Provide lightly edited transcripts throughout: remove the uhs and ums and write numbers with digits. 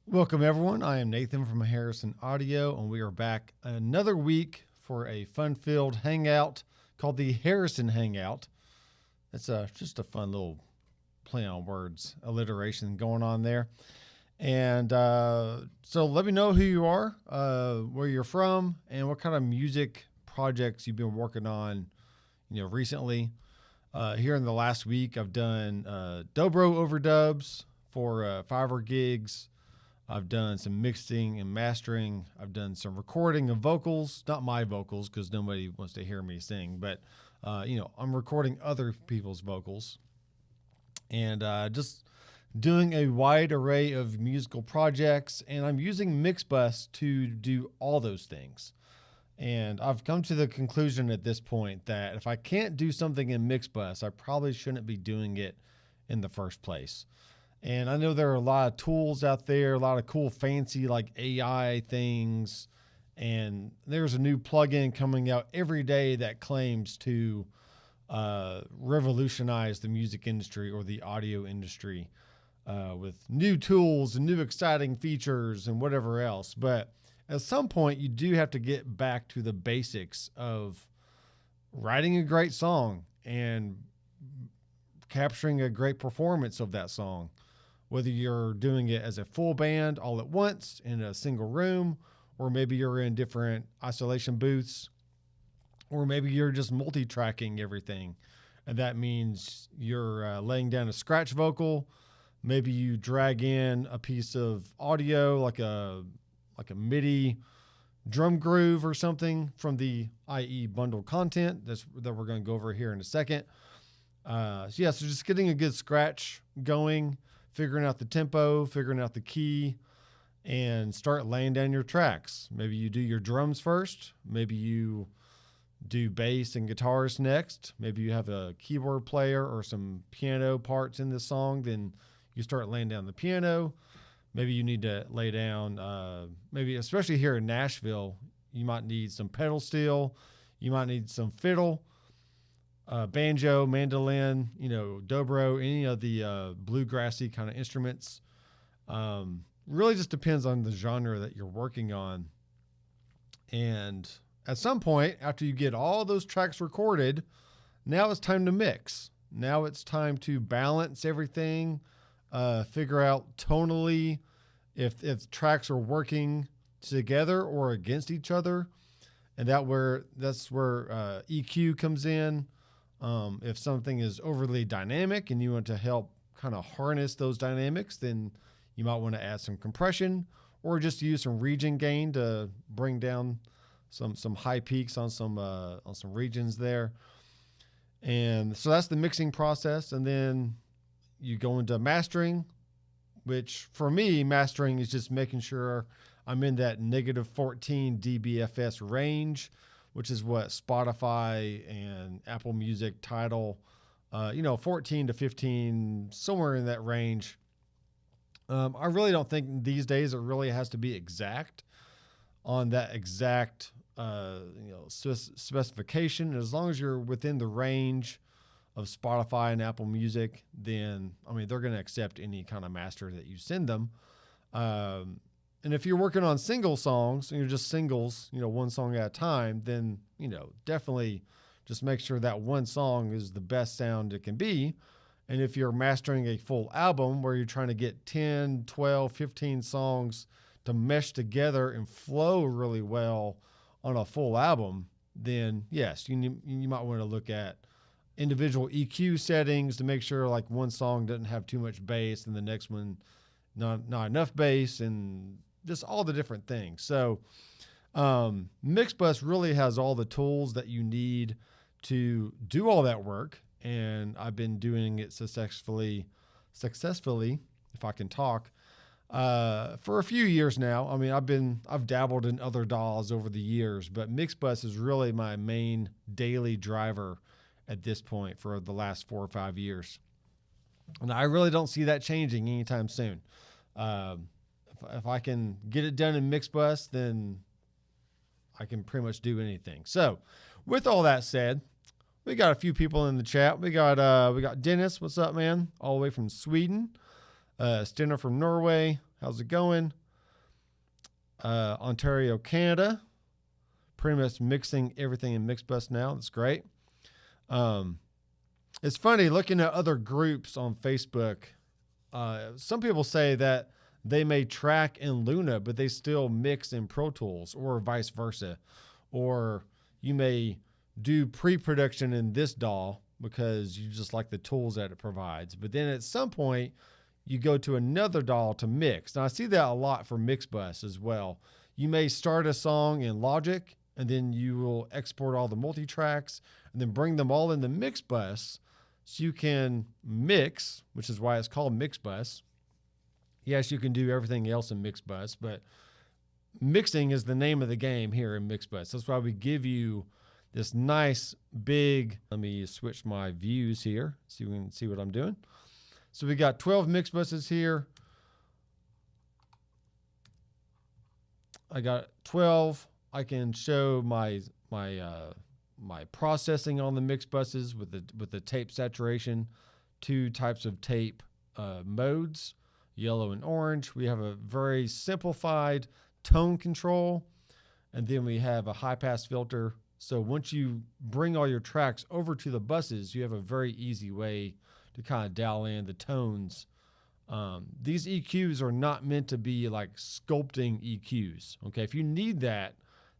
Welcome, everyone. I am Nathan from Harrison Audio, and we are back another week for a fun-filled hangout called the Harrison Hangout. It's just a fun little play on words, alliteration going on there. And so let me know who you are, where you're from, and what kind of music projects you've been working on, recently. Here in the last week, I've done dobro overdubs for Fiverr gigs. I've done some mixing and mastering. I've done some recording of vocals, not my vocals because nobody wants to hear me sing, but I'm recording other people's vocals and just doing a wide array of musical projects. And I'm using Mixbus to do all those things. And I've come to the conclusion at this point that if I can't do something in Mixbus, I probably shouldn't be doing it in the first place. And I know there are a lot of tools out there, a lot of cool, fancy like AI things. And there's a new plugin coming out every day that claims to revolutionize the music industry or the audio industry with new tools and new exciting features and whatever else. But at some point, you do have to get back to the basics of writing a great song and capturing a great performance of that song. Whether you're doing it as a full band all at once in a single room, or maybe you're in different isolation booths, or maybe you're just multi-tracking everything. And that means you're laying down a scratch vocal. Maybe you drag in a piece of audio like a MIDI drum groove or something from the IE bundle content that we're going to go over here in a second. So just getting a good scratch going, figuring out the tempo, figuring out the key, and start laying down your tracks. Maybe you do your drums first. Maybe you do bass and guitars next. Maybe you have a keyboard player or some piano parts in the song. Then you start laying down the piano. Maybe you need to lay down, maybe especially here in Nashville, you might need some pedal steel. You might need some fiddle. Banjo, mandolin, dobro, any of the bluegrassy kind of instruments. Really just depends on the genre that you're working on. And at some point, after you get all those tracks recorded, now it's time to mix. Now it's time to balance everything, figure out tonally if tracks are working together or against each other. And that's where EQ comes in. If something is overly dynamic and you want to help kind of harness those dynamics, then you might want to add some compression or just use some region gain to bring down some high peaks on some regions there. And so that's the mixing process. And then you go into mastering, which for me, mastering is just making sure I'm in that -14 dBFS range, which is what Spotify and Apple Music, Tidal, 14 to 15, somewhere in that range. I really don't think these days it really has to be exact on that exact, specification. As long as you're within the range of Spotify and Apple Music, then, they're going to accept any kind of master that you send them. And if you're working on single songs and you're just singles, one song at a time, then, definitely just make sure that one song is the best sound it can be. And if you're mastering a full album where you're trying to get 10, 12, 15 songs to mesh together and flow really well on a full album, then yes, you might want to look at individual EQ settings to make sure like one song doesn't have too much bass and the next one not enough bass, and just all the different things. So Mixbus really has all the tools that you need to do all that work. And I've been doing it successfully, if I can talk, for a few years now. I've dabbled in other DAWs over the years, but Mixbus is really my main daily driver at this point for the last 4 or 5 years. And I really don't see that changing anytime soon. If I can get it done in Mixbus, then I can pretty much do anything. So with all that said, we got a few people in the chat. We got Dennis. What's up, man? All the way from Sweden. Stinner from Norway. how's it going? Ontario, Canada. Pretty much mixing everything in Mixbus now. That's great. It's funny looking at other groups on Facebook. Some people say that they may track in Luna, but they still mix in Pro Tools, or vice versa. Or you may do pre-production in this DAW because you just like the tools that it provides. But then at some point, you go to another DAW to mix. Now, I see that a lot for Mixbus as well. You may start a song in Logic, and then you will export all the multi-tracks and then bring them all in the Mixbus so you can mix, which is why it's called Mixbus. Yes, you can do everything else in Mixbus, but mixing is the name of the game here in Mixbus. That's why we give you this nice big, let me switch my views here so you can see what I'm doing. So we got 12 Mixbuses here. I got 12. I can show my processing on the Mixbuses with the tape saturation, 2 types of tape modes, yellow and orange. We have a very simplified tone control, and then we have a high pass filter. So once you bring all your tracks over to the buses, you have a very easy way to kind of dial in the tones. These EQs are not meant to be like sculpting EQs. Okay, if you need that,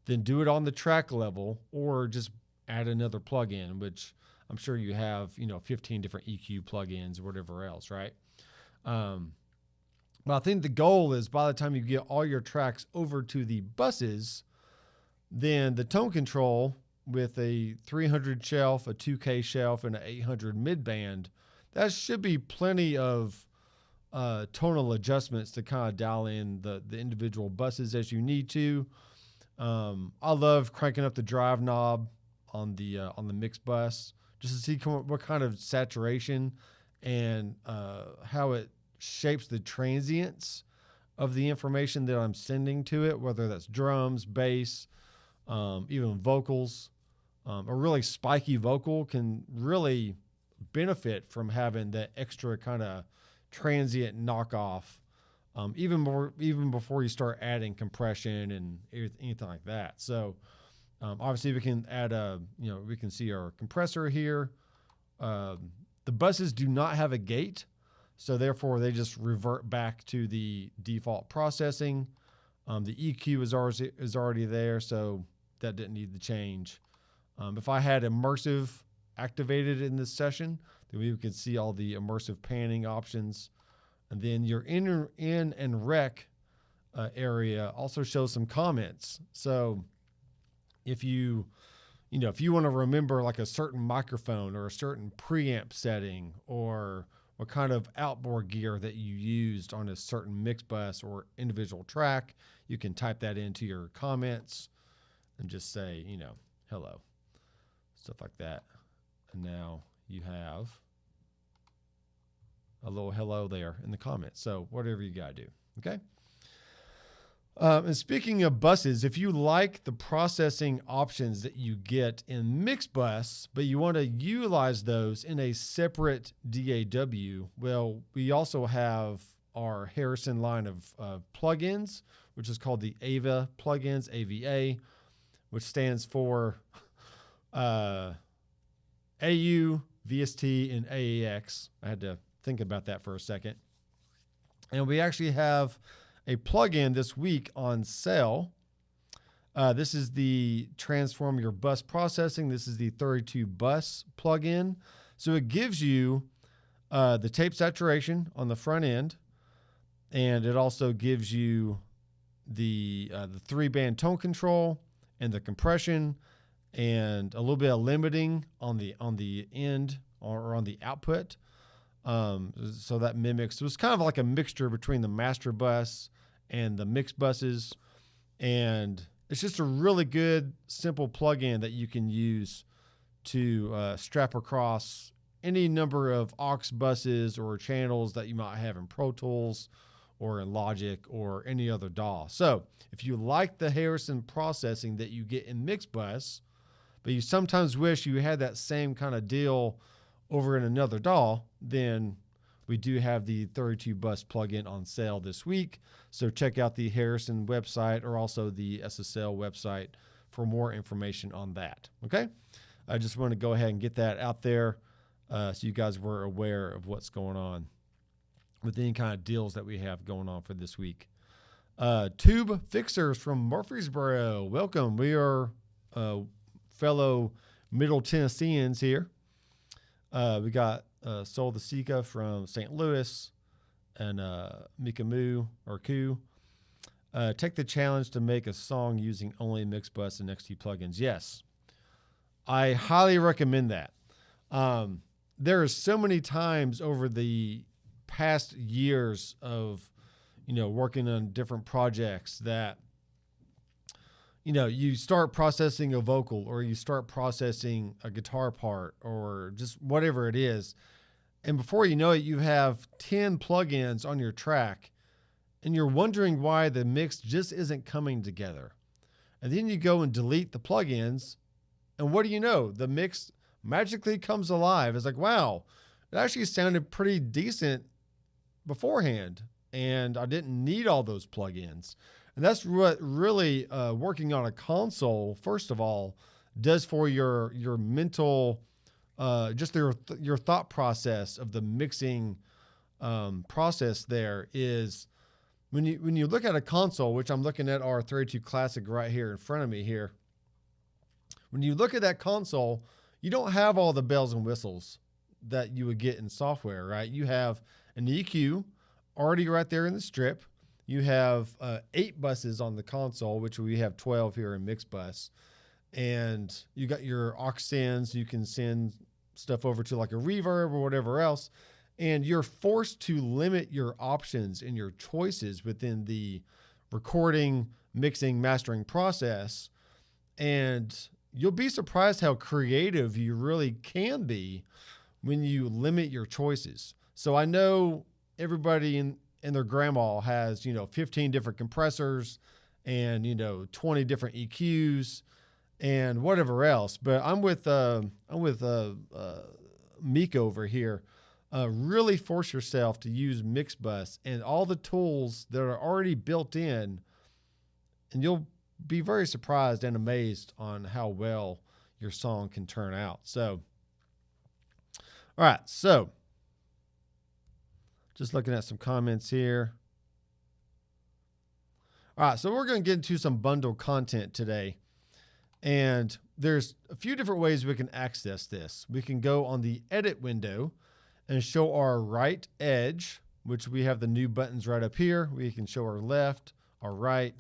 then do it on the track level, or just add another plugin, which I'm sure you have, 15 different EQ plugins or whatever else, right? But I think the goal is by the time you get all your tracks over to the buses, then the tone control with a 300 shelf, a 2K shelf, and an 800 mid-band, that should be plenty of tonal adjustments to kind of dial in the individual buses as you need to. I love cranking up the drive knob on the Mixbus just to see what kind of saturation and how it shapes the transients of the information that I'm sending to it, whether that's drums, bass, even vocals. A really spiky vocal can really benefit from having that extra kind of transient knockoff, even before you start adding compression and anything like that. So obviously we can add we can see our compressor here. The buses do not have a gate, so therefore they just revert back to the default processing. The EQ is already there, so that didn't need to change. If I had immersive activated in this session, then we could see all the immersive panning options. And then your in and rec area also shows some comments. So if you want to remember like a certain microphone or a certain preamp setting, or what kind of outboard gear that you used on a certain Mixbus or individual track, you can type that into your comments and just say, hello, stuff like that. And now you have a little hello there in the comments. So whatever you got to do. Okay. And speaking of buses, if you like the processing options that you get in Mixbus, but you want to utilize those in a separate DAW, well, we also have our Harrison line of plugins, which is called the AVA plugins, AVA, which stands for AU, VST, and AAX. I had to think about that for a second. And we actually have a plugin this week on sale. This is the Transform Your Bus Processing. This is the 32 bus plugin. So it gives you the tape saturation on the front end, and it also gives you the 3-band tone control and the compression and a little bit of limiting on the end or on the output. So that mimics, it was kind of like a mixture between the master bus and the mix buses. And it's just a really good, simple plugin that you can use to strap across any number of aux buses or channels that you might have in Pro Tools or in Logic or any other DAW. So if you like the Harrison processing that you get in Mixbus, but you sometimes wish you had that same kind of deal over in another DAW, then we do have the 32 bus plugin on sale this week. So check out the Harrison website or also the SSL website for more information on that. Okay. I just want to go ahead and get that out there so you guys were aware of what's going on with any kind of deals that we have going on for this week. Tube Fixers from Murfreesboro. Welcome. We are fellow Middle Tennesseans here. We got Sol the Sika from St. Louis and Mika Moo or Koo. Take the challenge to make a song using only Mixbus and XT plugins. Yes, I highly recommend that. There are so many times over the past years of, working on different projects that, you start processing a vocal or you start processing a guitar part or just whatever it is. And before you know it, you have 10 plugins on your track and you're wondering why the mix just isn't coming together. And then you go and delete the plugins. And what do you know? The mix magically comes alive. It's like, wow, it actually sounded pretty decent beforehand. And I didn't need all those plugins. And that's what really working on a console, first of all, does for your mental, just your thought process of the mixing process. There is when you look at a console, which I'm looking at our 32 Classic right here in front of me here. When you look at that console, you don't have all the bells and whistles that you would get in software, right? You have an EQ already right there in the strip. You have 8 buses on the console, which we have 12 here in Mixbus. And you got your aux sends. You can send stuff over to like a reverb or whatever else. And you're forced to limit your options and your choices within the recording, mixing, mastering process. And you'll be surprised how creative you really can be when you limit your choices. So I know everybody in their grandma has, 15 different compressors and, 20 different EQs and whatever else. But I'm with Meek over here. Really force yourself to use Mixbus and all the tools that are already built in, and you'll be very surprised and amazed on how well your song can turn out. So, all right. So just looking at some comments here. All right. So we're going to get into some bundle content today. And there's a few different ways we can access this. We can go on the edit window and show our right edge, which we have the new buttons right up here. We can show our left, our right.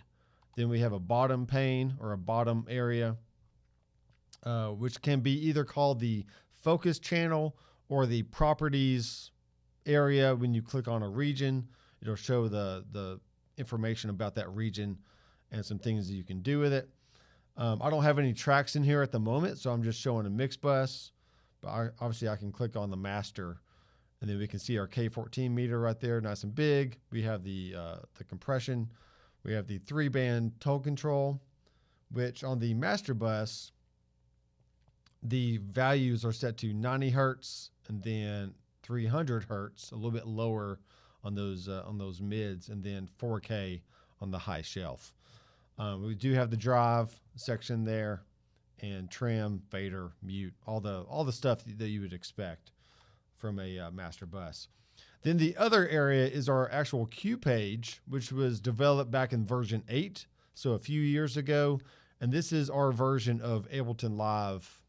Then we have a bottom pane or a bottom area, which can be either called the focus channel or the properties area. When you click on a region, it'll show the information about that region and some things that you can do with it. I don't have any tracks in here at the moment, so I'm just showing a Mixbus, but obviously I can click on the master and then we can see our K14 meter right there, nice and big. We have the compression. We have the 3-band tone control, which on the master bus, the values are set to 90 hertz and then 300 hertz, a little bit lower on those mids, and then 4K on the high shelf. We do have the drive section there, and trim, fader, mute, all the stuff that you would expect from a master bus. Then the other area is our actual queue page, which was developed back in version 8, so a few years ago. And this is our version of Ableton Live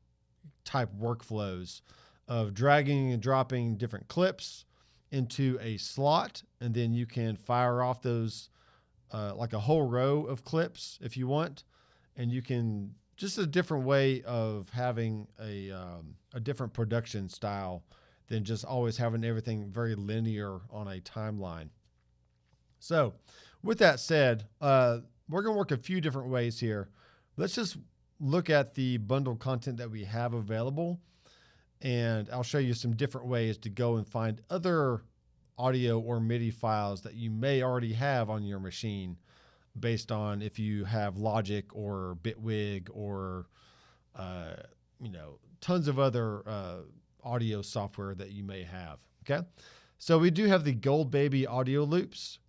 type workflows of dragging and dropping different clips into a slot, and then you can fire off those like a whole row of clips if you want, and you can just a different way of having a different production style than just always having everything very linear on a timeline. So with that said, we're going to work a few different ways here. Let's just look at the bundle content that we have available, and I'll show you some different ways to go and find other audio or MIDI files that you may already have on your machine based on if you have Logic or Bitwig or, tons of other audio software that you may have. Okay. So we do have the Gold Baby audio loops,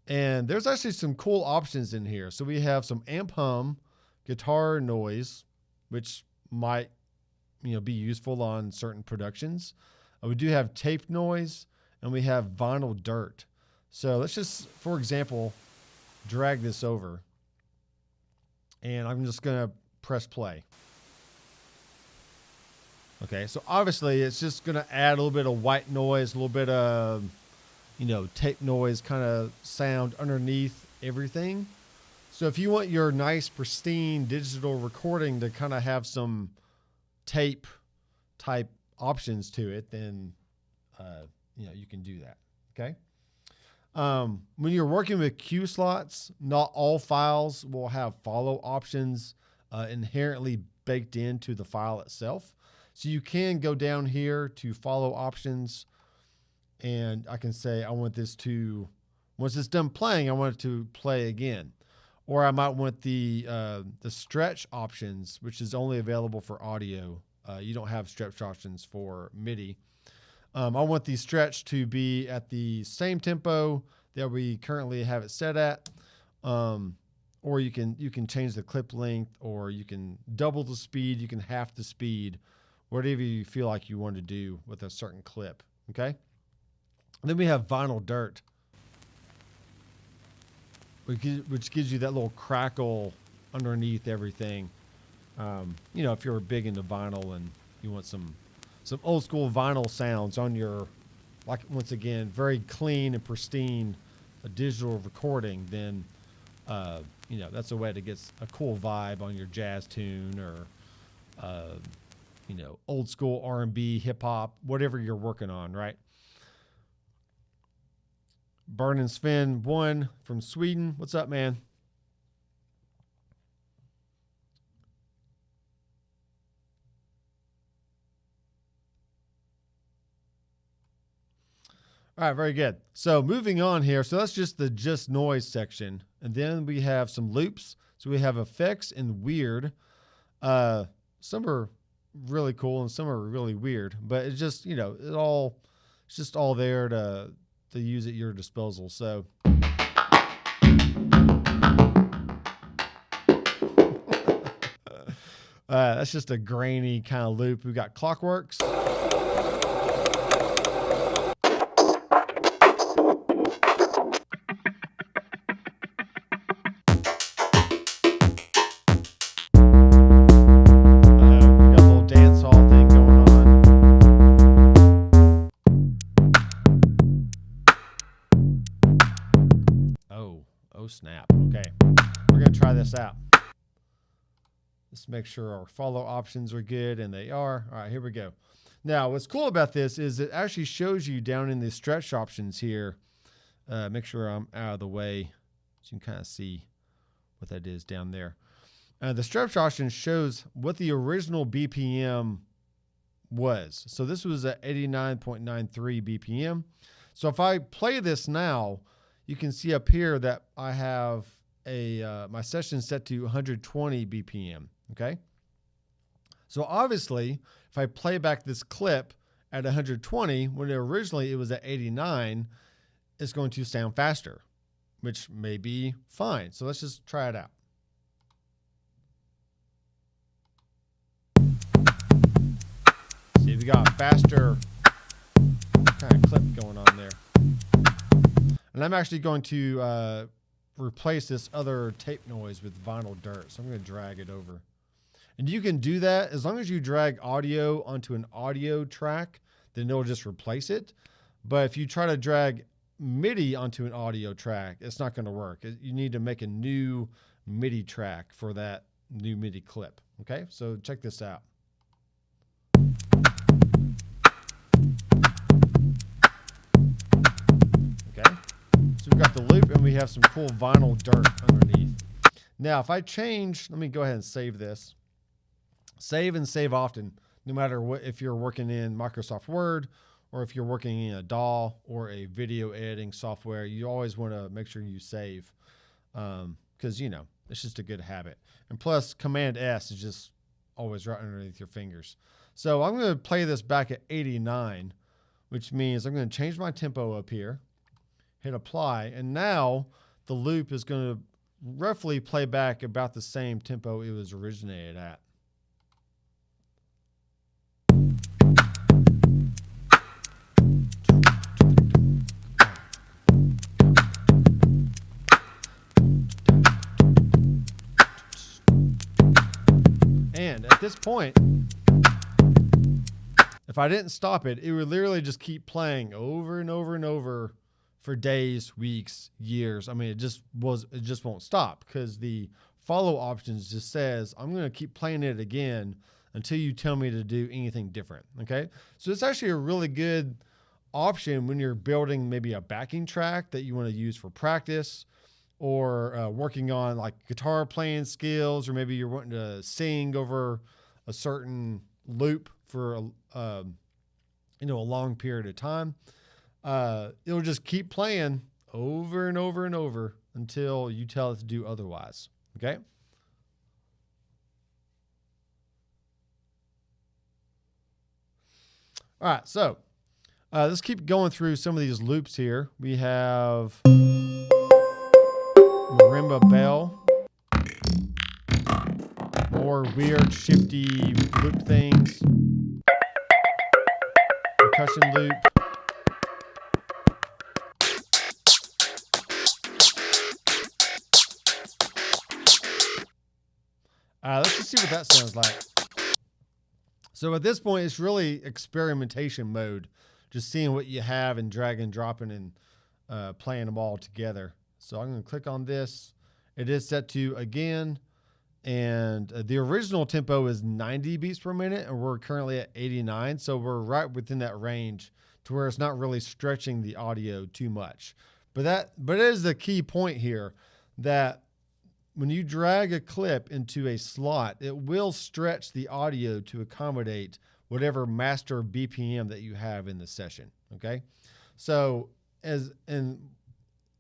and there's actually some cool options in here. So we have some amp hum, guitar noise, which might, be useful on certain productions. We do have tape noise, and we have vinyl dirt. So let's just, for example, drag this over, and I'm just going to press play. Okay, so obviously it's just going to add a little bit of white noise, a little bit of, tape noise kind of sound underneath everything. So if you want your nice, pristine digital recording to kind of have some tape type options to it, then, you can do that. Okay. When you're working with cue slots, not all files will have follow options inherently baked into the file itself. So you can go down here to follow options, and I can say, I want this to, once it's done playing, I want it to play again. Or I might want the stretch options, which is only available for audio. You don't have stretch options for MIDI. I want the stretch to be at the same tempo that we currently have it set at. Or you can change the clip length, or you can double the speed, you can half the speed, whatever you feel like you want to do with a certain clip. Okay. And then we have vinyl dirt, which gives you that little crackle underneath everything. If you're big into vinyl and you want some old school vinyl sounds on your, like, once again, very clean and pristine digital recording, then, that's a way to get a cool vibe on your jazz tune, or, old school R&B, hip hop, whatever you're working on, right? Burn and Sven 1 from Sweden. What's up, man? All right, very good. So moving on here. So that's just the just noise section. And then we have some loops. So we have effects and weird. Some are really cool and some are really weird, but it's just, it's just all there to use at your disposal. So that's just a grainy kind of loop. We've got Clockworks. Snap. Okay, we're going to try this out. Let's make sure our follow options are good, and they are. All right, here we go. Now, what's cool about this is it actually shows you down in the stretch options here. Make sure I'm out of the way so you can kind of see what that is down there. The stretch option shows what the original BPM was. So this was at 89.93 BPM. So if I play this now, you can see up here that I have my session set to 120 BPM, okay? So obviously, if I play back this clip at 120, when originally it was at 89, it's going to sound faster, which may be fine. So let's just try it out. See, we got a faster kind of clip going on there. And I'm actually going to replace this other tape noise with vinyl dirt. So I'm going to drag it over. And you can do that as long as you drag audio onto an audio track, then it'll just replace it. But if you try to drag MIDI onto an audio track, it's not going to work. You need to make a new MIDI track for that new MIDI clip. Okay, so check this out. Okay. So we've got the loop and we have some cool vinyl dirt underneath. Now, if I change, let me go ahead and save this. Save and save often, no matter what, if you're working in Microsoft Word or if you're working in a DAW or a video editing software, you always want to make sure you save because, you know, it's just a good habit. And plus, Command S is just always right underneath your fingers. So I'm going to play this back at 89 which means I'm going to change my tempo up here, hit apply, and now the loop is going to roughly play back about the same tempo it was originated at. And at this point, if I didn't stop it, it would literally just keep playing over and over and over for days, weeks, years. I mean, it just won't stop, because the follow options just says, I'm going to keep playing it again until you tell me to do anything different. Okay. So it's actually a really good option when you're building maybe a backing track that you want to use for practice, or working on like guitar playing skills, or maybe you're wanting to sing over a certain loop for a long period of time. It'll just keep playing over and over and over until you tell it to do otherwise. Okay. All right. So let's keep going through some of these loops here. We have marimba bell, more weird shifty loop things, percussion loop. Let's just see what that sounds like. So at this point, it's really experimentation mode, just seeing what you have and drag and dropping and playing them all together. So I'm going to click on this. It is set to again, and the original tempo is 90 beats per minute, and we're currently at 89. So we're right within that range to where it's not really stretching the audio too much. But it is the key point here, that when you drag a clip into a slot, it will stretch the audio to accommodate whatever master BPM that you have in the session. Okay. So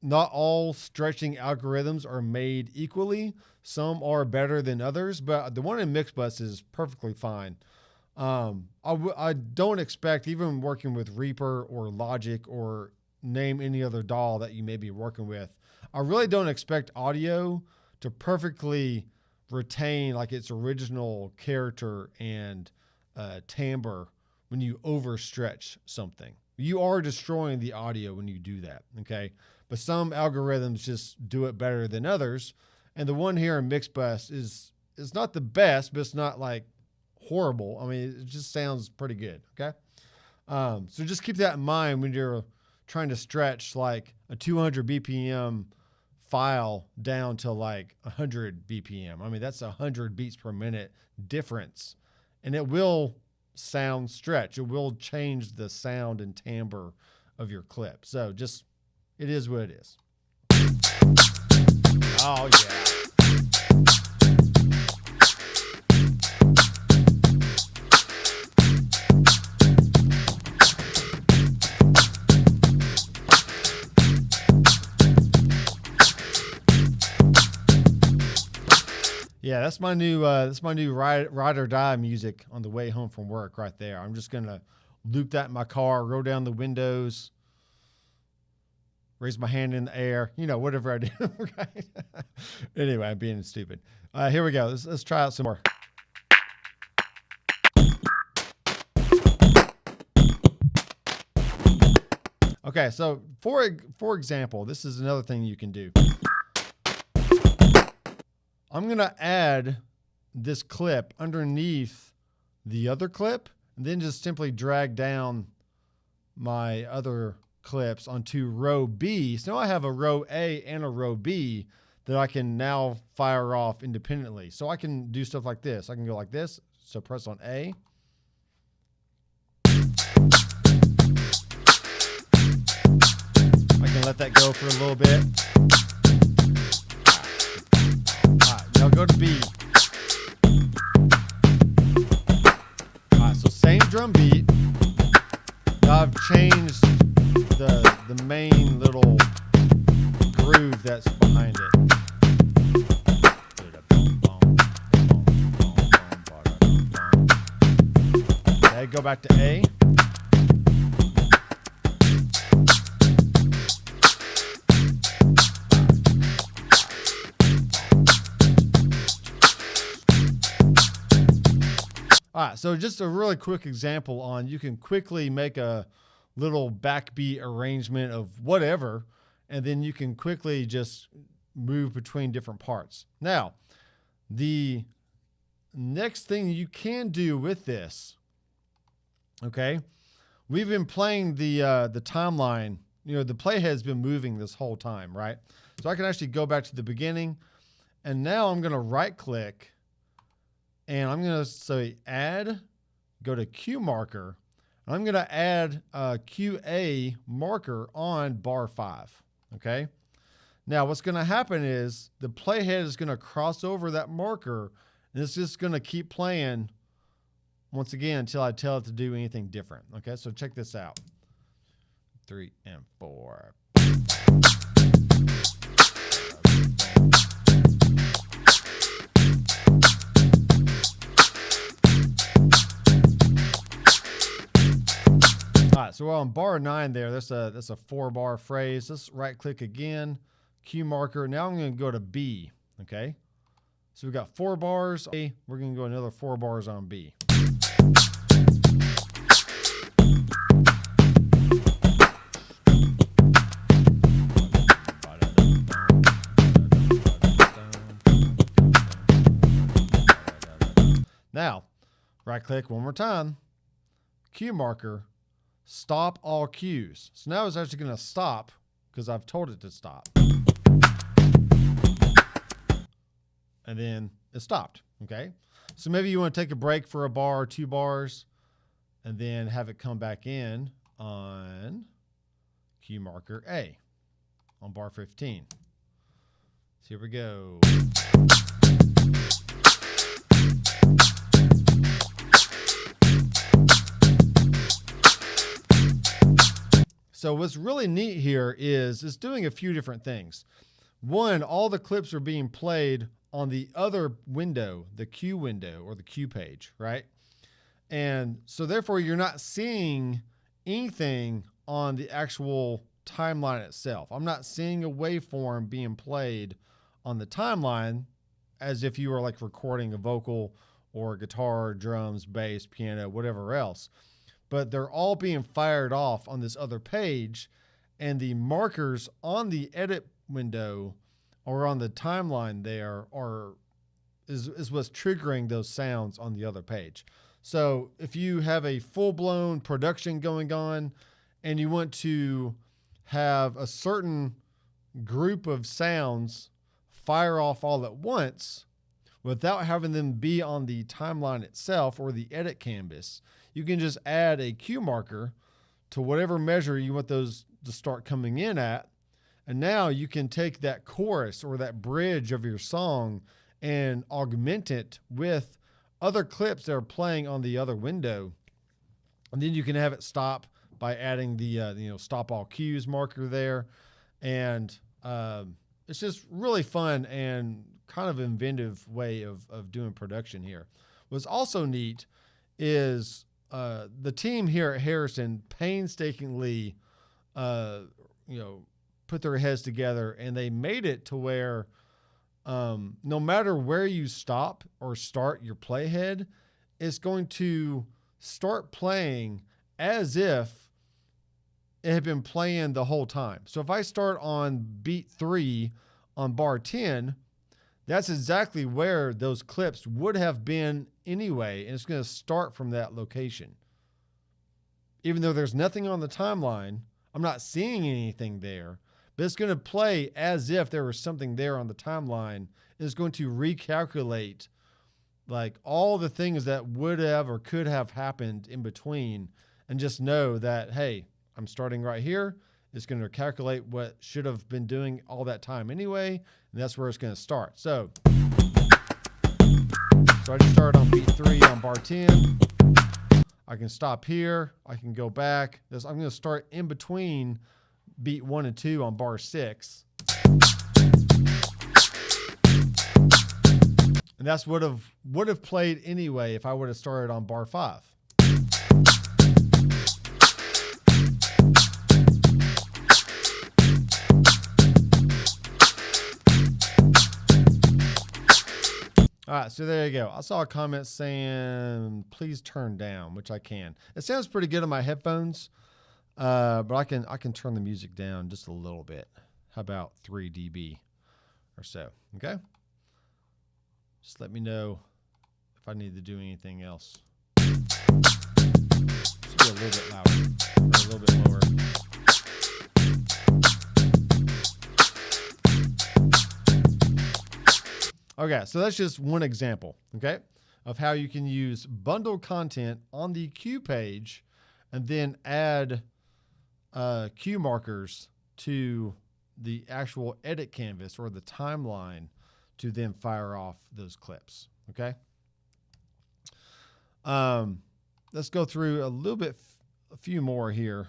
not all stretching algorithms are made equally. Some are better than others, but the one in Mixbus is perfectly fine. I don't expect, even working with Reaper or Logic or name any other DAW that you may be working with, I really don't expect audio to perfectly retain like its original character and timbre when you overstretch something. You are destroying the audio when you do that, okay? But some algorithms just do it better than others. And the one here in Mixbus is not the best, but it's not like horrible. I mean, it just sounds pretty good, okay? So just keep that in mind when you're trying to stretch like a 200 BPM file down to like 100 BPM. I mean, that's 100 beats per minute difference, and it will sound stretch. It will change the sound and timbre of your clip. So just, it is what it is. Oh yeah. Yeah, that's my new ride or die music on the way home from work right there. I'm just gonna loop that in my car, roll down the windows, raise my hand in the air, whatever I do. Right? Anyway, I'm being stupid. Here we go. Let's try out some more. Okay, so for example, this is another thing you can do. I'm going to add this clip underneath the other clip, and then just simply drag down my other clips onto row B. So now I have a row A and a row B that I can now fire off independently. So I can do stuff like this. I can go like this. So press on A. I can let that go for a little bit. Now go to B. All right, so same drum beat. Now I've changed the main little groove that's behind it. Okay, go back to A. All right, so just a really quick example on you can quickly make a little backbeat arrangement of whatever, and then you can quickly just move between different parts. Now, the next thing you can do with this, okay, we've been playing the timeline. You know, the playhead's been moving this whole time, right? So I can actually go back to the beginning, and now I'm going to right click, and I'm going to say add, go to Q marker. I'm going to add a QA marker on bar 5. Okay. Now what's going to happen is the playhead is going to cross over that marker, and it's just going to keep playing once again until I tell it to do anything different. Okay. So check this out. 3 and 4. All right, so we're on bar 9 there. That's a 4-bar phrase. Let's right click again, Q marker. Now I'm going to go to B. Okay. So we've got 4 bars. A. We're going to go another 4 bars on B. Now, right click one more time, Q marker, stop all cues. So now it's actually going to stop because I've told it to stop. And then it stopped. Okay. So maybe you want to take a break for a bar or 2 bars and then have it come back in on Q marker A on bar 15. So here we go. So what's really neat here is it's doing a few different things. One, all the clips are being played on the other window, the Q window or the Q page, right? And so therefore you're not seeing anything on the actual timeline itself. I'm not seeing a waveform being played on the timeline as if you were like recording a vocal or guitar, drums, bass, piano, whatever else. But they're all being fired off on this other page, and the markers on the edit window or on the timeline there is what's triggering those sounds on the other page. So if you have a full-blown production going on and you want to have a certain group of sounds fire off all at once without having them be on the timeline itself or the edit canvas, you can just add a Q marker to whatever measure you want those to start coming in at. And now you can take that chorus or that bridge of your song and augment it with other clips that are playing on the other window. And then you can have it stop by adding the stop all cues marker there. And it's just really fun and kind of inventive way of doing production here. What's also neat is the team here at Harrison painstakingly, put their heads together, and they made it to where no matter where you stop or start your playhead, it's going to start playing as if it had been playing the whole time. So if I start on beat 3 on bar 10, that's exactly where those clips would have been anyway, and it's going to start from that location. Even though there's nothing on the timeline, I'm not seeing anything there, but it's going to play as if there was something there on the timeline. It's going to recalculate like all the things that would have or could have happened in between, and just know that, hey, I'm starting right here. It's going to calculate what should have been doing all that time anyway, and that's where it's going to start. So I just started on beat 3 on bar 10. I can stop here. I can go back. I'm going to start in between beat 1 and 2 on bar 6. And that's would have played anyway if I would have started on bar 5. All right, so there you go. I saw a comment saying, please turn down, which I can. It sounds pretty good on my headphones, but I can turn the music down just a little bit. How about 3 dB or so, okay? Just let me know if I need to do anything else. Just be a little bit louder, or a little bit lower. Okay, so that's just one example, okay, of how you can use bundle content on the queue page and then add queue markers to the actual edit canvas or the timeline to then fire off those clips, okay? Let's go through a little bit, a few more here.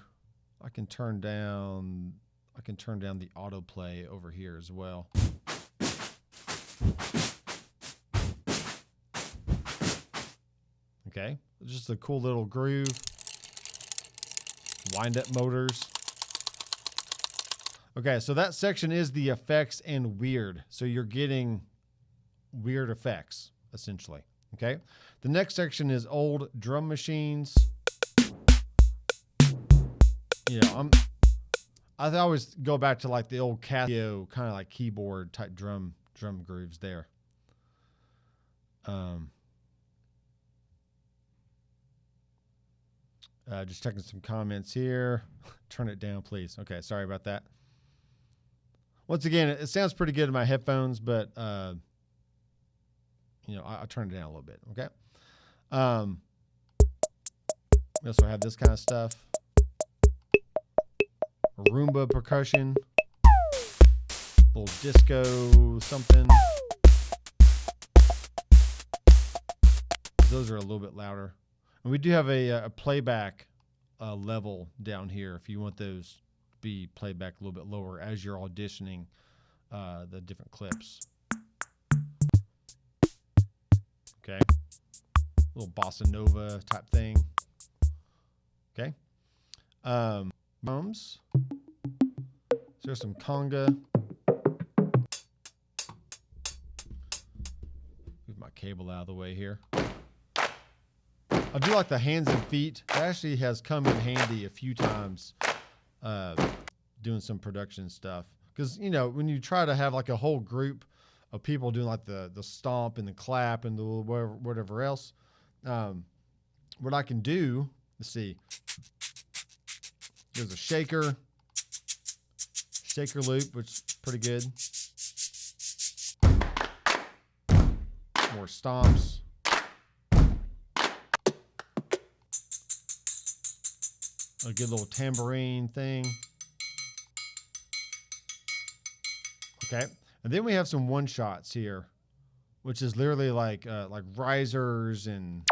I can turn down the autoplay over here as well. Okay, just a cool little groove. Wind up motors. Okay, so that section is the effects and weird. So you're getting weird effects, essentially. Okay, the next section is old drum machines. You know, I always go back to like the old Casio kind of like keyboard type drum grooves there. Just checking some comments here. Turn it down, please. Okay, sorry about that. Once again, it sounds pretty good in my headphones, but you know, I'll turn it down a little bit. Okay. We also have this kind of stuff. Roomba percussion. Little disco something. Those are a little bit louder. And we do have a playback level down here if you want those to be played back a little bit lower as you're auditioning the different clips. Okay. Little bossa nova type thing. Okay. Drums. So there's some conga. Move my cable out of the way here. I do like the hands and feet. It actually has come in handy a few times doing some production stuff. Because, you know, when you try to have like a whole group of people doing like the stomp and the clap and the whatever else, what I can do, let's see. There's a shaker loop, which is pretty good. More stomps. A good little tambourine thing. Okay, and then we have some one shots here, which is literally like risers and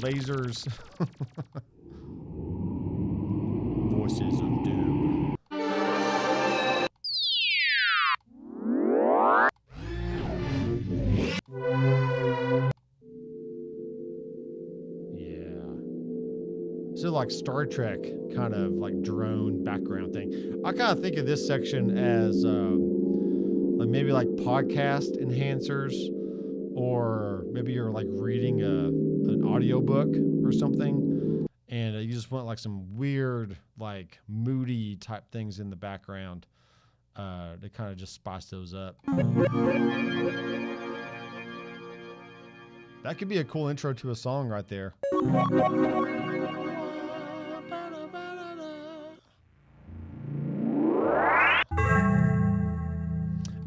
lasers. Voices of doom. So like Star Trek kind of like drone background thing. I kind of think of this section as like maybe like podcast enhancers, or maybe you're like reading an audiobook or something, and you just want like some weird like moody type things in the background to kind of just spice those up. That could be a cool intro to a song right there.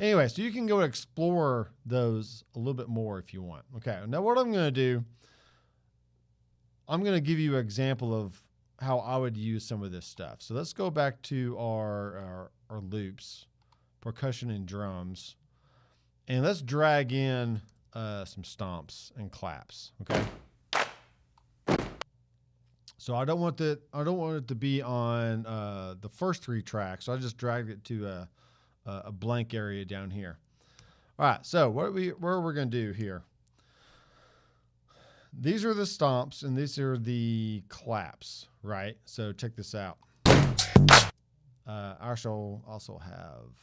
Anyway, so you can go explore those a little bit more if you want. Okay, now what I'm going to do, I'm going to give you an example of how I would use some of this stuff. So let's go back to our loops, percussion and drums, and let's drag in some stomps and claps. Okay. So I don't want it to be on the first 3 tracks. So I just dragged it to a blank area down here. All right, so what are we going to do here? These are the stomps and these are the claps, right? So check this out. I shall also have,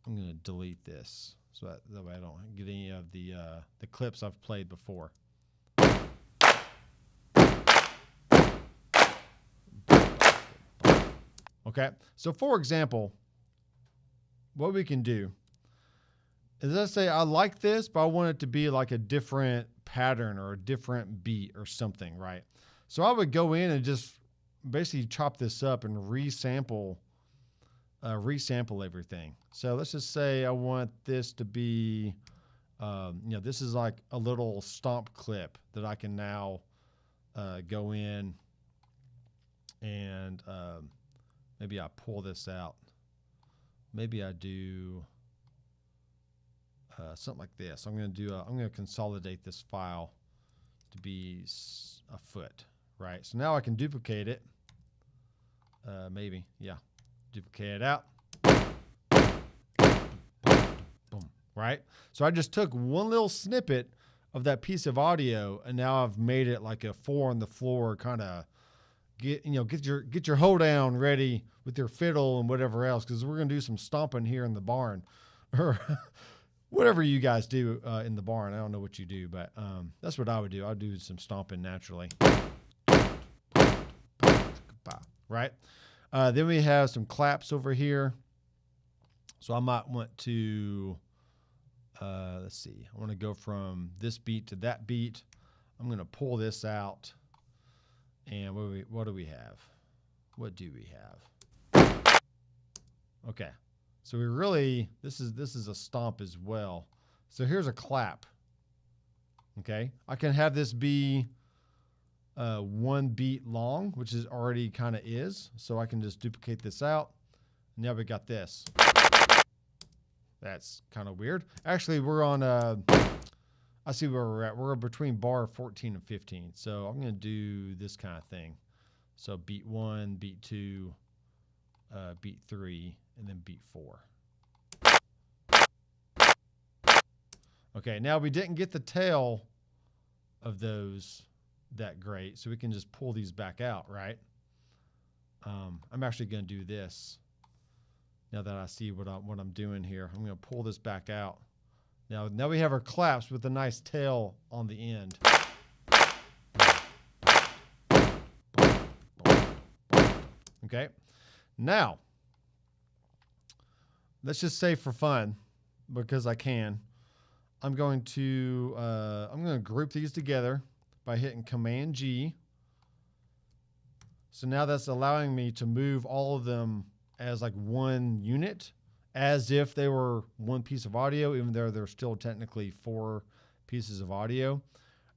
I'm going to delete this so that way I don't get any of the clips I've played before. Okay, so for example, what we can do is, let's say I like this, but I want it to be like a different pattern or a different beat or something, right? So I would go in and just basically chop this up and resample everything. So let's just say I want this to be, this is like a little stomp clip that I can now go in and maybe I pull this out. Maybe I do something like this. I'm going to consolidate this file to be a foot, right? So now I can duplicate it. Duplicate it out. Boom, right? So I just took one little snippet of that piece of audio, and now I've made it like a 4 on the floor kind of get your hoedown ready with your fiddle and whatever else, because we're gonna do some stomping here in the barn, or whatever you guys do in the barn. I don't know what you do, but that's what I would do. I'd do some stomping naturally. Right? Then we have some claps over here. So I might want to, let's see. I want to go from this beat to that beat. I'm going to pull this out. And what do we have? What do we have? Okay. So we really, this is a stomp as well. So here's a clap. Okay. I can have this be one beat long, which is already kind of is. So I can just duplicate this out. Now we got this. That's kind of weird. Actually, we're on, I see where we're at. We're between bar 14 and 15. So I'm going to do this kind of thing. So beat 1, beat 2, beat 3, and then beat 4. Okay, now we didn't get the tail of those that great, so we can just pull these back out, right? I'm actually going to do this now that I see what I'm doing here. I'm going to pull this back out. Now we have our claps with a nice tail on the end. Okay. Now, let's just say for fun, because I can, I'm going to group these together by hitting Command G. So now that's allowing me to move all of them as like one unit, as if they were one piece of audio, even though they're still technically 4 pieces of audio.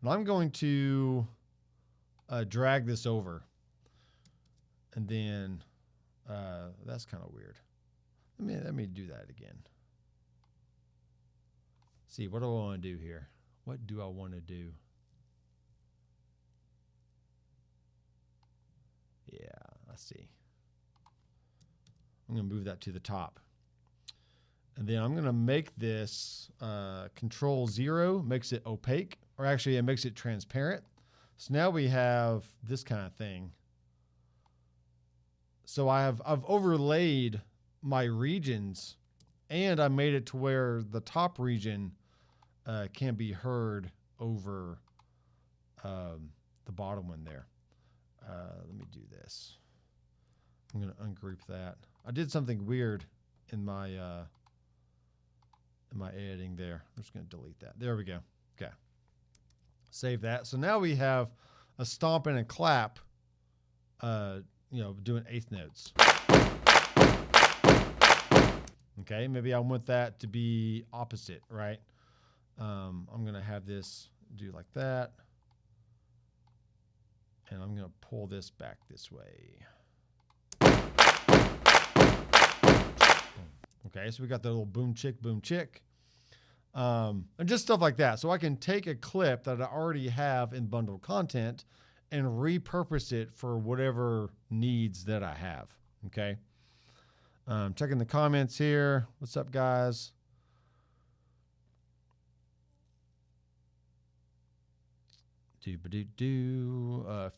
And I'm going to drag this over. And then that's kind of weird. Let me do that again. See, what do I want to do here? What do I want to do? Yeah, let's see. I'm going to move that to the top. And then I'm going to make this Control 0, makes it opaque, or actually it makes it transparent. So now we have this kind of thing. So I've overlaid my regions, and I made it to where the top region can be heard over the bottom one there. Let me do this. I'm going to ungroup that. I did something weird in my editing there. I'm just going to delete that. There we go. Okay. Save that. So now we have a stomp and a clap, doing eighth notes. Okay. Maybe I want that to be opposite, right? I'm going to have this do like that. And I'm going to pull this back this way. Okay, so we got the little boom chick, and just stuff like that. So I can take a clip that I already have in bundled content and repurpose it for whatever needs that I have. Okay. Checking the comments here. What's up, guys?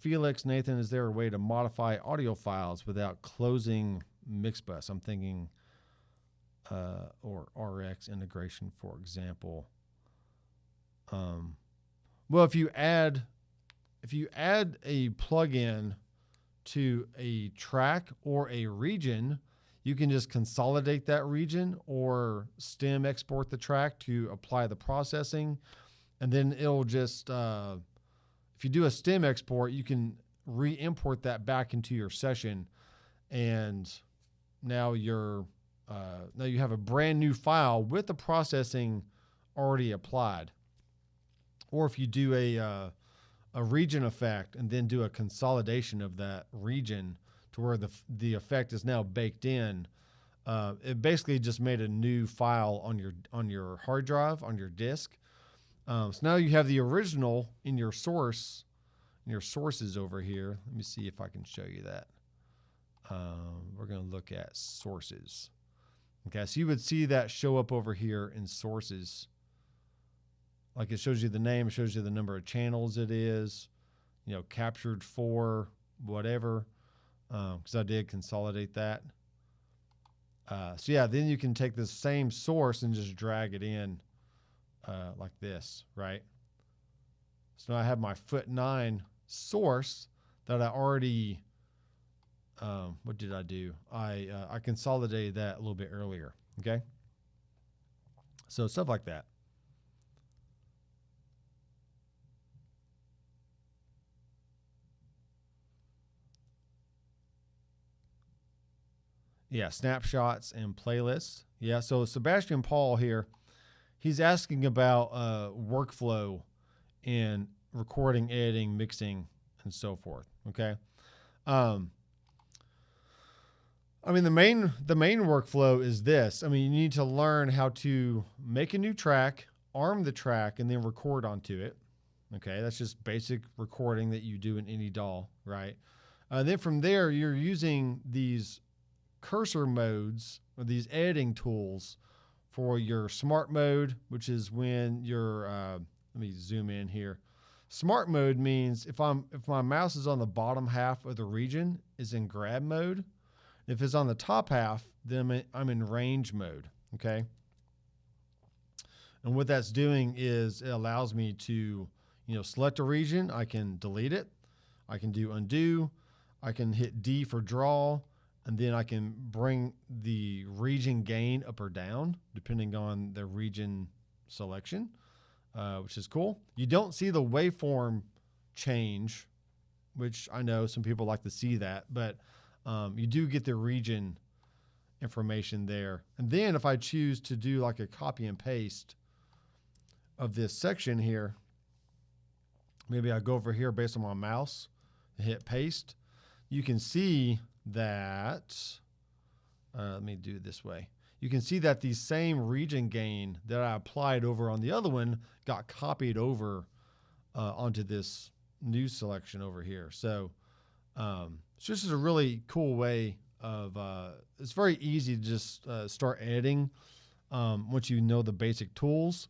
Felix, Nathan, is there a way to modify audio files without closing Mixbus? I'm thinking or RX integration, for example. Well, if you add a plugin to a track or a region, you can just consolidate that region or stem export the track to apply the processing. And then it'll just, if you do a stem export, you can re-import that back into your session. And now you have a brand new file with the processing already applied. Or if you do a region effect and then do a consolidation of that region to where the effect is now baked in, it basically just made a new file on your hard drive, on your disk. So now you have the original in your sources over here. Let me see if I can show you that. We're going to look at sources. Okay, so you would see that show up over here in sources. Like it shows you the name, it shows you the number of channels it is, captured for whatever, because I did consolidate that. So yeah, then you can take the same source and just drag it in like this, right? So now I have my foot 9 source that I already, what did I do? I consolidated that a little bit earlier, okay? So stuff like that. Yeah, snapshots and playlists. Yeah, so Sebastian Paul here, he's asking about workflow in recording, editing, mixing, and so forth. Okay. I mean, the main workflow is this. I mean, you need to learn how to make a new track, arm the track, and then record onto it. Okay, that's just basic recording that you do in any DAW, right? Then from there, you're using these cursor modes or these editing tools for your smart mode, which is when you're let me zoom in here. Smart mode means if my mouse is on the bottom half of the region, is in grab mode. If it's on the top half, then I'm in range mode. Okay, and what that's doing is it allows me to select a region. I can delete it, I can do undo, I can hit D for draw, and then I can bring the region gain up or down depending on the region selection, which is cool. You don't see the waveform change, which I know some people like to see that, but you do get the region information there. And then if I choose to do like a copy and paste of this section here, maybe I go over here based on my mouse and hit paste. You can see that, let me do it this way. You can see that the same region gain that I applied over on the other one got copied over onto this new selection over here. So it's just a really cool way of, it's very easy to just start editing once you know the basic tools.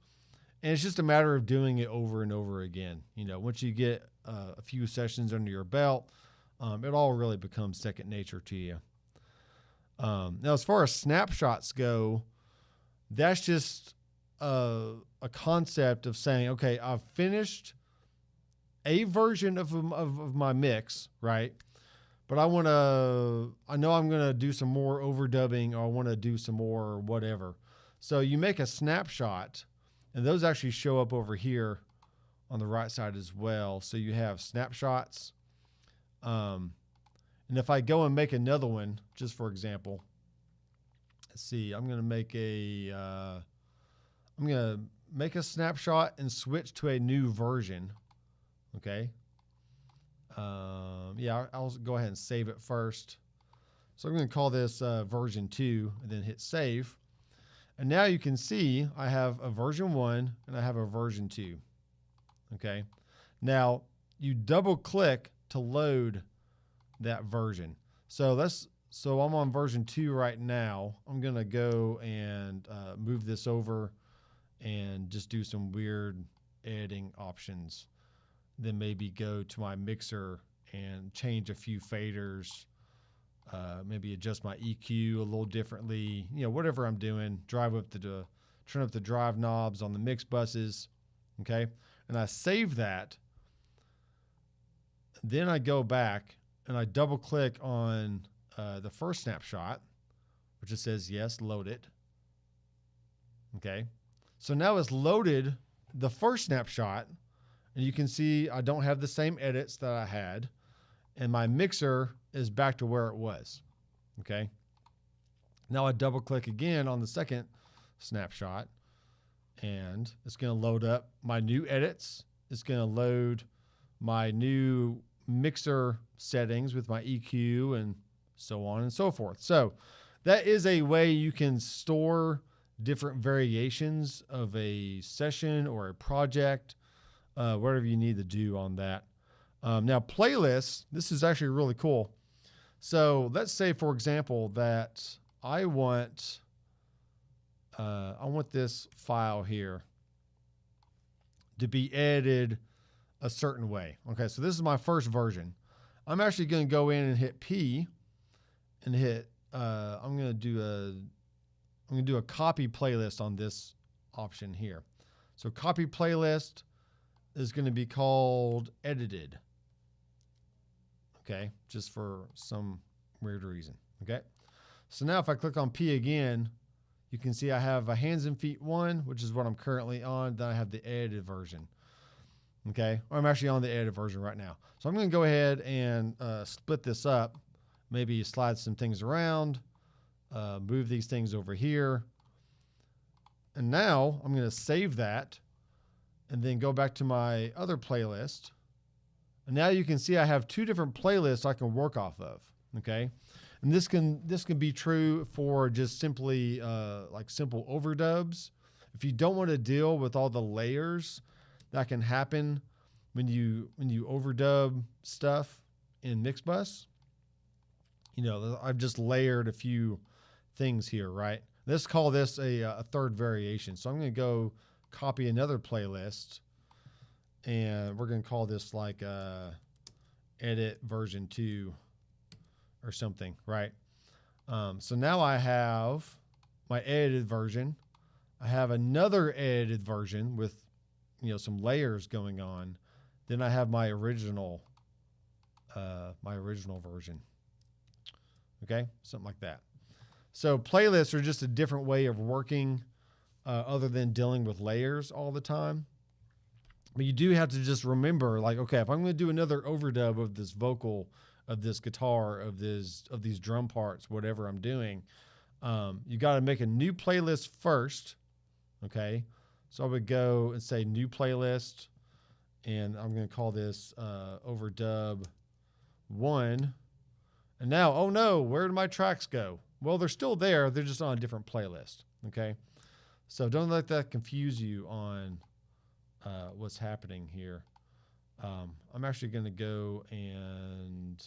And it's just a matter of doing it over and over again. Once you get a few sessions under your belt, it all really becomes second nature to you. Now, as far as snapshots go, that's just a concept of saying, okay, I've finished a version of my mix, right? But I know I'm going to do some more overdubbing, or I want to do some more whatever. So you make a snapshot, and those actually show up over here on the right side as well. So you have snapshots. And if I go and make another one, just for example, let's see, I'm going to make a snapshot and switch to a new version. Okay. Yeah, I'll go ahead and save it first. So I'm going to call this version 2 and then hit save. And now you can see I have a version 1 and I have a version 2. Okay. Now you double click to load that version. So I'm on version 2 right now. I'm going to go and move this over and just do some weird editing options. Then maybe go to my mixer and change a few faders maybe adjust my EQ a little differently, whatever I'm doing, turn up the drive knobs on the mix buses. Okay. And I save that. Then I go back and I double click on the first snapshot, which it says, yes, load it. Okay. So now it's loaded the first snapshot, and you can see I don't have the same edits that I had, and my mixer is back to where it was. Okay. Now I double click again on the second snapshot, and it's going to load up my new edits. It's going to load my new mixer settings with my EQ and so on and so forth. So that is a way you can store different variations of a session or a project, whatever you need to do on that. Now playlists, this is actually really cool. So let's say, for example, that I want this file here to be edited a certain way. Okay, so this is my first version. I'm actually going to go in and hit P and hit. I'm going to do a copy playlist on this option here. So copy playlist is going to be called edited. Okay, just for some weird reason. Okay, so now if I click on P again, you can see I have a hands and feet 1, which is what I'm currently on. Then I have the edited version. Okay, I'm actually on the edited version right now. So I'm going to go ahead and split this up, maybe slide some things around, move these things over here. And now I'm going to save that and then go back to my other playlist. And now you can see I have 2 different playlists I can work off of. Okay. And this can be true for just simply like simple overdubs. If you don't want to deal with all the layers that can happen when you overdub stuff in Mixbus, I've just layered a few things here, right? Let's call this a third variation. So I'm going to go copy another playlist, and we're going to call this like edit version 2 or something, right? So now I have my edited version. I have another edited version with some layers going on. Then I have my original version. Okay, something like that. So playlists are just a different way of working, other than dealing with layers all the time. But you do have to just remember, like, okay, if I'm going to do another overdub of this vocal, of this guitar, of these drum parts, whatever I'm doing, you got to make a new playlist first. Okay. So I would go and say new playlist, and I'm going to call this overdub 1. And now, oh no, where did my tracks go? Well, they're still there. They're just on a different playlist. Okay. So don't let that confuse you on what's happening here. I'm actually going to go and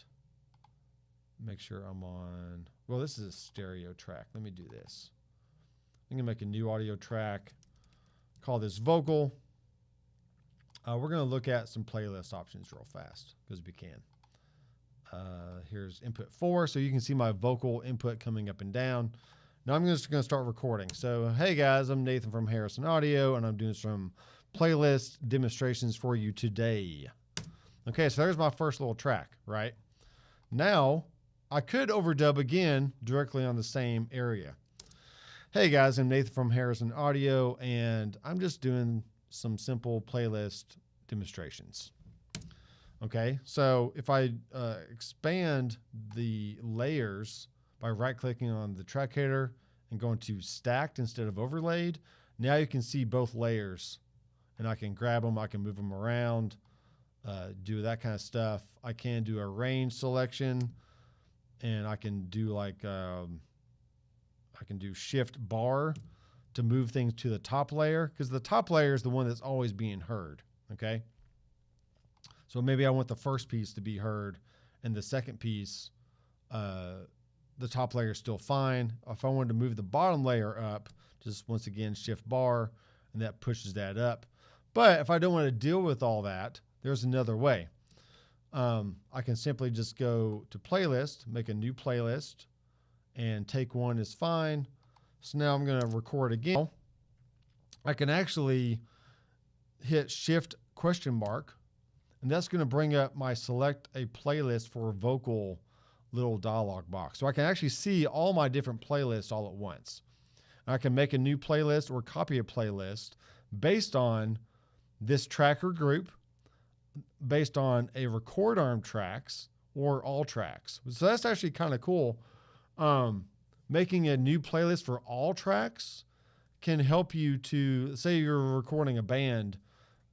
make sure I'm on. Well, this is a stereo track. Let me do this. I'm going to make a new audio track. Call this vocal. We're going to look at some playlist options real fast because we can. Here's input 4, so you can see my vocal input coming up and down. Now I'm just going to start recording. So, hey guys, I'm Nathan from Harrison Audio, and I'm doing some playlist demonstrations for you today. Okay, so there's my first little track, right? Now, I could overdub again directly on the same area. Hey guys, I'm Nathan from Harrison Audio, and I'm just doing some simple playlist demonstrations. Okay, so if I expand the layers by right-clicking on the track header and going to stacked instead of overlaid, now you can see both layers, and I can grab them, I can move them around, do that kind of stuff. I can do a range selection, and I can do like I can do shift bar to move things to the top layer, because the top layer is the one that's always being heard. Okay. So maybe I want the first piece to be heard, and the second piece, the top layer is still fine. If I wanted to move the bottom layer up, just once again, shift bar, and that pushes that up. But if I don't want to deal with all that, there's another way. I can simply just go to playlist, make a new playlist, and take one is fine. So now I'm going to record again. I can actually hit Shift ? And that's going to bring up my select a playlist for vocal little dialog box. So I can actually see all my different playlists all at once. And I can make a new playlist or copy a playlist based on this tracker group, based on a record arm tracks or all tracks. So that's actually kind of cool. Making a new playlist for all tracks can help you to, say you're recording a band,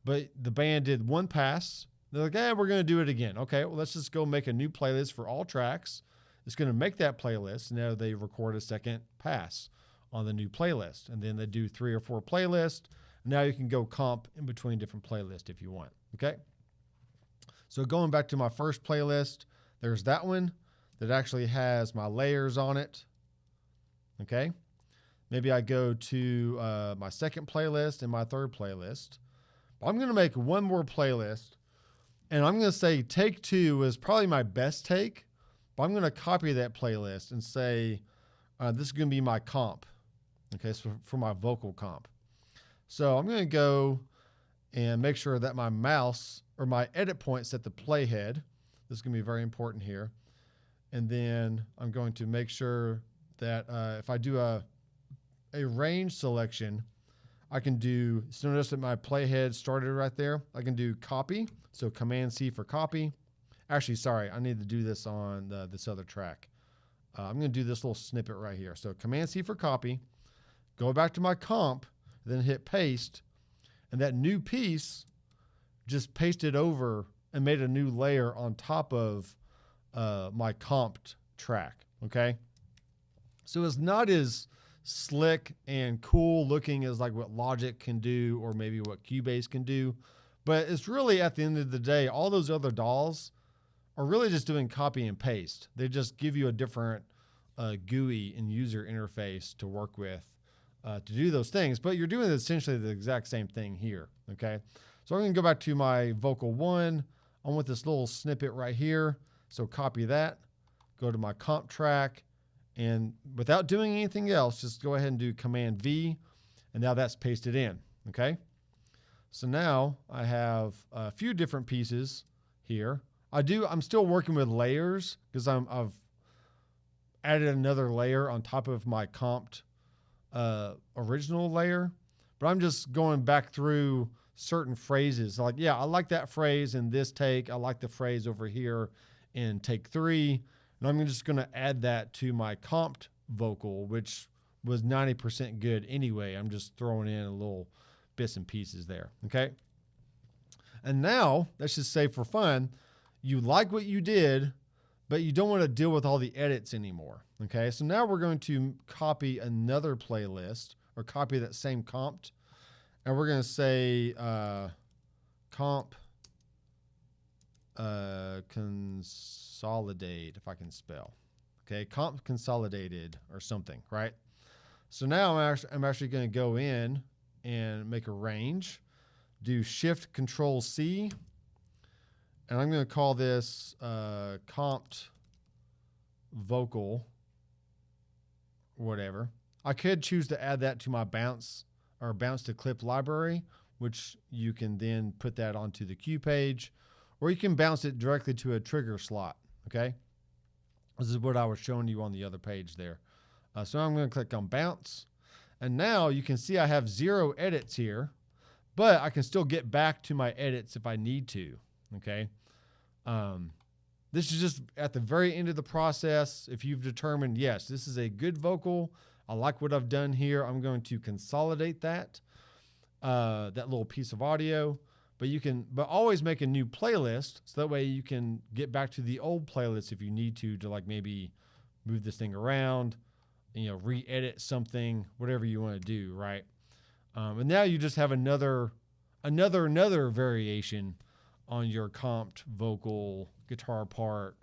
but the band did one pass. They're like, hey, we're going to do it again. Okay, well, let's just go make a new playlist for all tracks. It's going to make that playlist. Now they record a second pass on the new playlist. And then they do 3 or 4 playlists. Now you can go comp in between different playlists if you want. Okay. So going back to my first playlist, there's that one that actually has my layers on it. Okay. Maybe I go to my second playlist and my third playlist. I'm going to make one more playlist, and I'm going to say take 2 is probably my best take, but I'm going to copy that playlist and say this is going to be my comp. Okay, so for my vocal comp. So I'm going to go and make sure that my mouse or my edit point set to playhead. This is going to be very important here. And then I'm going to make sure that if I do a range selection, I can do, so notice that my playhead started right there. I can do copy, so Command C for copy. Actually, sorry, I need to do this on this other track. I'm going to do this little snippet right here. So Command C for copy, go back to my comp, then hit paste, and that new piece just pasted over and made a new layer on top of my comped track, okay? So it's not as slick and cool looking as like what Logic can do or maybe what Cubase can do. But it's really, at the end of the day, all those other DAWs are really just doing copy and paste. They just give you a different GUI and user interface to work with to do those things. But you're doing essentially the exact same thing here, okay? So I'm going to go back to my vocal 1. I want this little snippet right here. So copy that, go to my comp track, and without doing anything else, just go ahead and do Command V, and now that's pasted in, okay? So now I have a few different pieces here. I'm still working with layers because I've added another layer on top of my comped original layer, but I'm just going back through certain phrases. Like, yeah, I like that phrase in this take. I like the phrase over here in take 3. And I'm just going to add that to my comped vocal, which was 90% good anyway. I'm just throwing in a little bits and pieces there, okay? And now, let's just say for fun, you like what you did, but you don't want to deal with all the edits anymore, okay? So now we're going to copy another playlist, or copy that same comped, and we're going to say comp consolidate, if I can spell. Okay, comp consolidated or something, right? So now I'm actually going to go in and make a range, do Shift Control C, and I'm going to call this comped vocal, whatever. I could choose to add that to my bounce to clip library, which you can then put that onto the cue page, or you can bounce it directly to a trigger slot, okay? This is what I was showing you on the other page there. So I'm going to click on bounce, and now you can see I have 0 edits here, but I can still get back to my edits if I need to, okay? This is just at the very end of the process. If you've determined, yes, this is a good vocal, I like what I've done here, I'm going to consolidate that little piece of audio. But always make a new playlist, so that way you can get back to the old playlist if you need to like maybe move this thing around, re-edit something, whatever you want to do, right? And now you just have another variation on your comped vocal guitar part,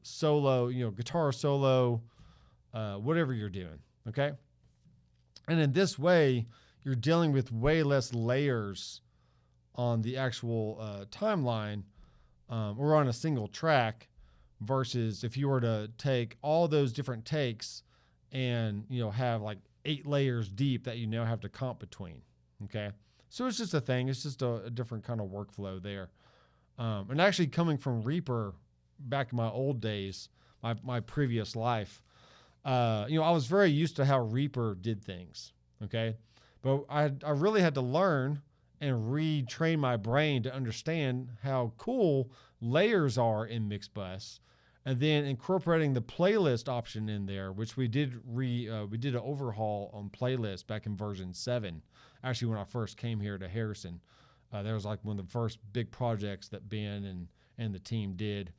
solo, guitar solo, whatever you're doing, okay? And in this way, you're dealing with way less layers on the actual timeline or on a single track, versus if you were to take all those different takes and, you know, have like 8 layers deep that you now have to comp between. Okay. So it's just a thing. It's just a different kind of workflow there. And actually coming from Reaper back in my old days, my previous life, you know, I was very used to how Reaper did things. Okay. But I really had to learn and retrain my brain to understand how cool layers are in Mixbus, and then incorporating the playlist option in there, which we did an overhaul on playlist back in version 7. Actually, when I first came here to Harrison, that was like one of the first big projects that Ben and the team did.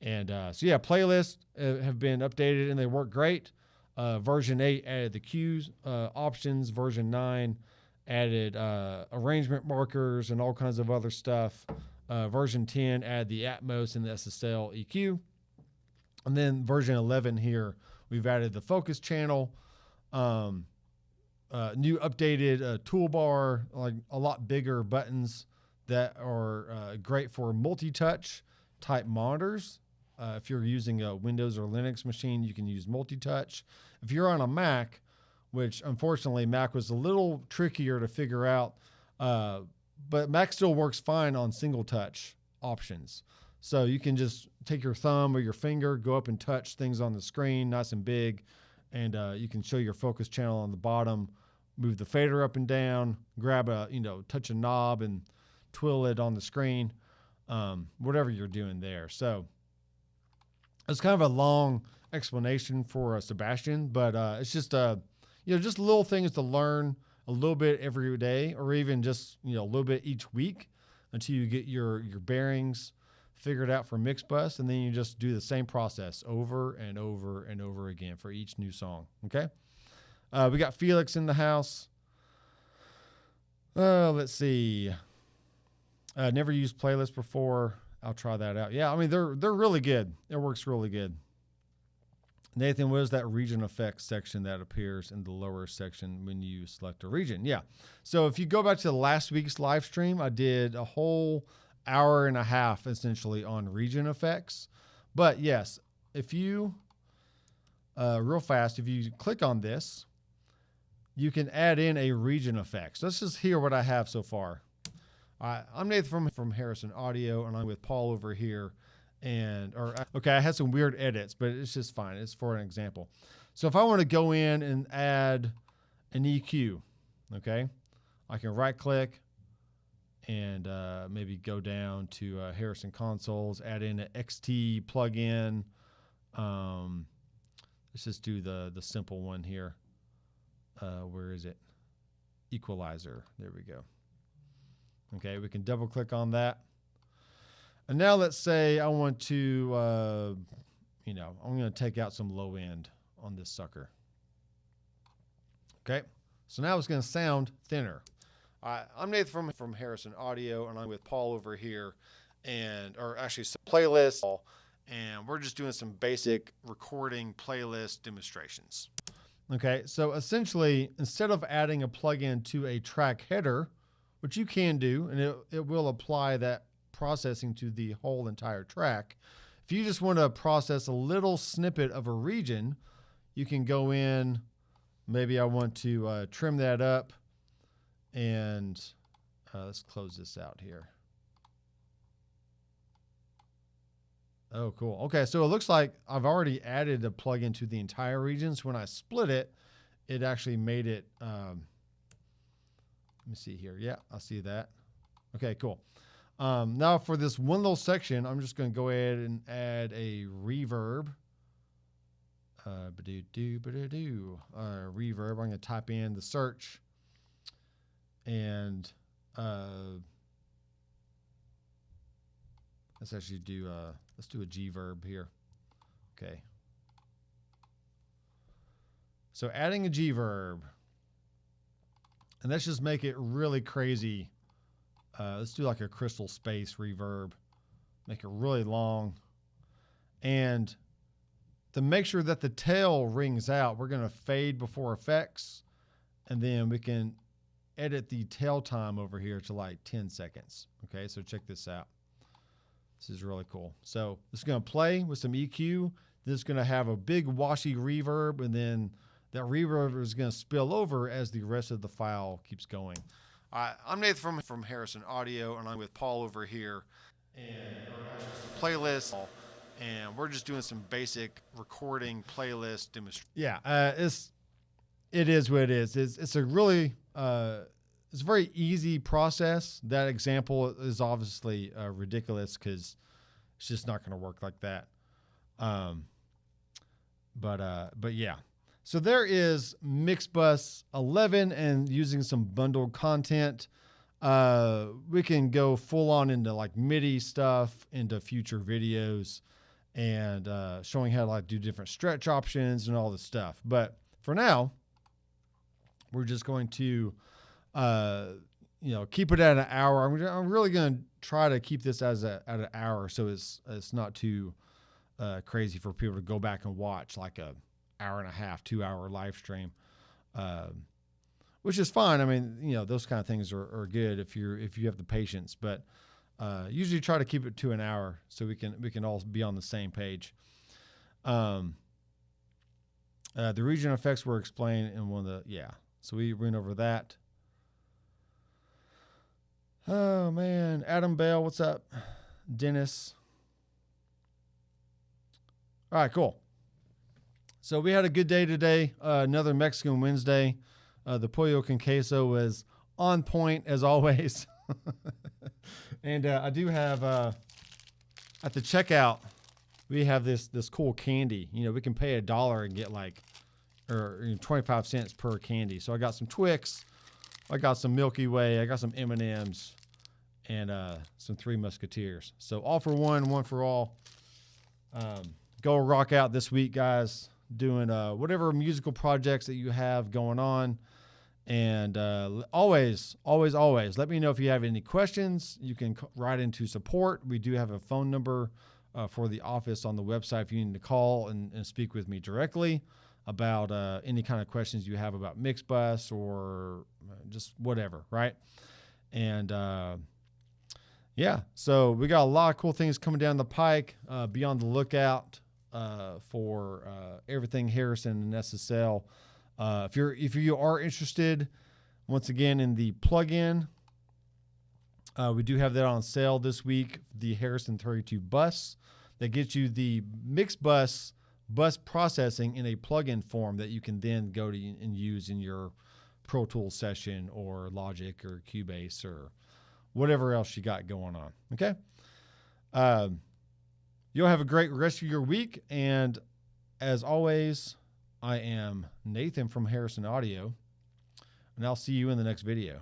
And so yeah, playlists have been updated and they work great. Version 8 added the cues options. Version 9 added arrangement markers and all kinds of other stuff. Version 10 added the Atmos and the SSL EQ. And then version 11 here, we've added the focus channel, new updated toolbar, like a lot bigger buttons that are great for multi-touch type monitors. If you're using a Windows or Linux machine, you can use multi-touch. If you're on a Mac, which unfortunately Mac was a little trickier to figure out, but Mac still works fine on single touch options. So you can just take your thumb or your finger, go up and touch things on the screen, nice and big, and you can show your focus channel on the bottom, move the fader up and down, grab touch a knob and twiddle it on the screen, whatever you're doing there. So it's kind of a long explanation for Sebastian, but it's just just little things to learn a little bit every day, or even just a little bit each week until you get your bearings figured out for Mixbus, and then you just do the same process over and over and over again for each new song. Okay. We got Felix in the house. Let's see. Never used playlists before. I'll try that out. Yeah, I mean they're really good. It works really good. Nathan, what is that region effects section that appears in the lower section when you select a region? Yeah. So if you go back to last week's live stream, I did a whole hour and a half essentially on region effects. But yes, if you, real fast, if you click on this, you can add in a region effect. So let's just hear what I have so far. I'm Nathan from Harrison Audio, and I'm with Paul over here. I had some weird edits, but it's just fine. It's for an example. So if I want to go in and add an EQ, okay, I can right click and maybe go down to Harrison Consoles, add in an XT plugin. Let's just do the simple one here. Where is it? Equalizer. There we go. Okay, we can double click on that. And now let's say I want to, I'm going to take out some low end on this sucker. Okay, so now it's going to sound thinner. I'm Nathan from Harrison Audio, and I'm with Paul over here, some playlists, and we're just doing some basic recording playlist demonstrations. Okay, so essentially, instead of adding a plugin to a track header, which you can do, and it will apply that processing to the whole entire track. If you just want to process a little snippet of a region, you can go in, maybe I want to trim that up, and let's close this out here. Oh, cool. Okay, so it looks like I've already added a plugin to the entire region. So when I split it, it actually made it, let me see here. Yeah, I see that. Okay, cool. Now for this one little section, I'm just going to go ahead and add a reverb. Reverb. I'm going to type in the search, and let's actually do let's do a G-verb here. Okay. So adding a G-verb, and let's just make it really crazy. Let's do like a crystal space reverb, make it really long. And to make sure that the tail rings out, we're going to fade before effects, and then we can edit the tail time over here to like 10 seconds. Okay, so check this out. This is really cool. So it's going to play with some EQ. This is going to have a big washy reverb, and then that reverb is going to spill over as the rest of the file keeps going. I'm Nathan from Harrison Audio, and I'm with Paul over here. And playlist, and we're just doing some basic recording playlist demonstration. Yeah, it is what it is. It's a really it's a very easy process. That example is obviously ridiculous because it's just not going to work like that. But yeah. So there is Mixbus 11 and using some bundled content. We can go full on into like MIDI stuff into future videos and showing how to like do different stretch options and all this stuff. But for now, we're just going to, keep it at an hour. I'm really going to try to keep this at an hour. So it's not too crazy for people to go back and watch like a hour and a half, 2 hour live stream. Which is fine. I mean, those kind of things are good if you have the patience, but usually try to keep it to an hour so we can all be on the same page. The region effects were explained in one of the, so we went over that. Oh man, Adam Bell, what's up? Dennis. All right, cool. So we had a good day today. Another Mexican Wednesday. The pollo con queso was on point as always. And I do have, at the checkout, we have this cool candy. We can pay $1 and get or 25 cents per candy. So I got some Twix, I got some Milky Way, I got some M&Ms, and some Three Musketeers. So all for one, one for all. Go rock out this week, guys. Doing whatever musical projects that you have going on. And always, let me know if you have any questions. You can write into support. We do have a phone number for the office on the website if you need to call and speak with me directly about any kind of questions you have about Mixbus or just whatever, right? And so we got a lot of cool things coming down the pike. Be on the lookout for everything Harrison and SSL. If you are interested, once again, in the plugin, we do have that on sale this week. The Harrison 32 bus that gets you the Mixbus bus processing in a plugin form that you can then go to and use in your Pro Tools session or Logic or Cubase or whatever else you got going on. Okay. You'll have a great rest of your week. And as always, I am Nathan from Harrison Audio, and I'll see you in the next video.